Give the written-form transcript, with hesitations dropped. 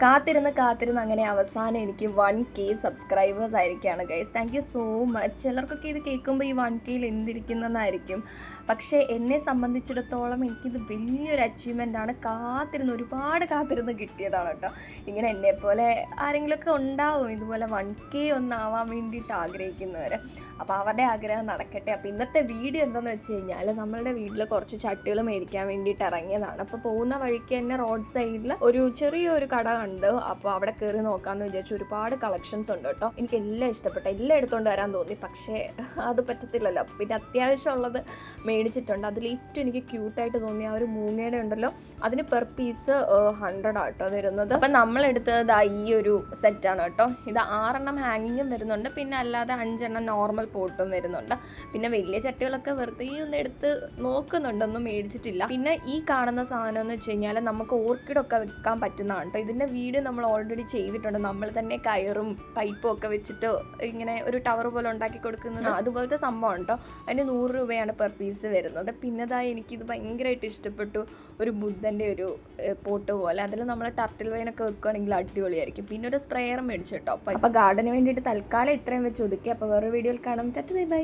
കാത്തിരുന്ന് അങ്ങനെ അവസാനം എനിക്ക് 1K സബ്സ്ക്രൈബേഴ്സ് ആയിരിക്കുകയാണ് guys. Thank you so much. ചിലർക്കൊക്കെ ഇത് കേൾക്കുമ്പോൾ ഈ 1Kയിൽ എന്തിരിക്കുന്നതെന്നായിരിക്കും. പക്ഷേ എന്നെ സംബന്ധിച്ചിടത്തോളം എനിക്കിത് വലിയൊരു അച്ചീവ്മെൻ്റ് ആണ്. ഒരുപാട് കാത്തിരുന്ന് കിട്ടിയതാണ് കേട്ടോ. ഇങ്ങനെ എന്നെപ്പോലെ ആരെങ്കിലുമൊക്കെ ഉണ്ടാവും ഇതുപോലെ 1K ഒന്നാവാൻ വേണ്ടിയിട്ട് ആഗ്രഹിക്കുന്നവർ. അപ്പോൾ അവരുടെ ആഗ്രഹം നടക്കട്ടെ. അപ്പോൾ ഇന്നത്തെ വീഡിയോ എന്താണെന്ന് വെച്ച് കഴിഞ്ഞാൽ നമ്മളുടെ വീട്ടിൽ കുറച്ച് ചട്ടികൾ മേടിക്കാൻ വേണ്ടിയിട്ട് ഇറങ്ങിയതാണ്. അപ്പോൾ പോകുന്ന വഴിക്ക് തന്നെ റോഡ് സൈഡിൽ ഒരു ചെറിയൊരു കട കണ്ട്. അപ്പോൾ അവിടെ കയറി നോക്കാമെന്ന് വിചാരിച്ചു. ഒരുപാട് കളക്ഷൻസ് ഉണ്ട് കേട്ടോ. എനിക്ക് എല്ലാം ഇഷ്ടപ്പെട്ടു, എല്ലാം എടുത്തുകൊണ്ട് വരാൻ തോന്നി. പക്ഷേ അത് പറ്റത്തില്ലല്ലോ. പിന്നെ അത്യാവശ്യമുള്ളത് മേടിച്ചിട്ടുണ്ട്. അതിൽ ഏറ്റവും എനിക്ക് ക്യൂട്ടായിട്ട് തോന്നിയ ആ ഒരു മൂങ്ങയുടെ ഉണ്ടല്ലോ, അതിന് പെർ പീസ് 100 ആട്ടോ വരുന്നത്. അപ്പം നമ്മളെടുത്തത് ഈ ഒരു സെറ്റാണ് കേട്ടോ. ഇത് 6 ഹാങ്ങിങ്ങും വരുന്നുണ്ട്, പിന്നെ അല്ലാതെ 5 നോർമൽ പോട്ടും വരുന്നുണ്ട്. പിന്നെ വലിയ ചട്ടികളൊക്കെ വെറുതെ ഒന്ന് എടുത്ത് നോക്കുന്നുണ്ടൊന്നും മേടിച്ചിട്ടില്ല. പിന്നെ ഈ കാണുന്ന സാധനം എന്ന് വെച്ച് കഴിഞ്ഞാൽ നമുക്ക് ഓർക്കിഡൊക്കെ വെക്കാൻ പറ്റുന്നതാണ് കേട്ടോ. ഇതിൻ്റെ വീഡിയോ നമ്മൾ ഓൾറെഡി ചെയ്തിട്ടുണ്ട്. നമ്മൾ തന്നെ കയറും പൈപ്പും ഒക്കെ വെച്ചിട്ട് ഇങ്ങനെ ഒരു ടവർ പോലെ ഉണ്ടാക്കി കൊടുക്കുന്നത്, അതുപോലത്തെ സംഭവം കേട്ടോ. അതിന് 100 രൂപയാണ് പെർ പീസ് വരുന്നത്. പിന്നെതായി എനിക്കിത് ഭയങ്കരമായിട്ട് ഇഷ്ടപ്പെട്ടു. ഒരു ബുദ്ധൻ്റെ ഒരു പോട്ട് പോലെ, അതിൽ നമ്മൾ ടർട്ടിൽ വൈനൊക്കെ വെക്കുകയാണെങ്കിൽ അടിപൊളിയായിരിക്കും. പിന്നെ ഒരു സ്പ്രേയറും മേടിച്ചു കേട്ടോ. അപ്പോൾ ഗാർഡന് വേണ്ടിയിട്ട് തൽക്കാലം ഇത്രയും വെച്ച് ഒതുക്കി. അപ്പോൾ വേറെ വീഡിയോയിൽ കാണാം. Bye bye.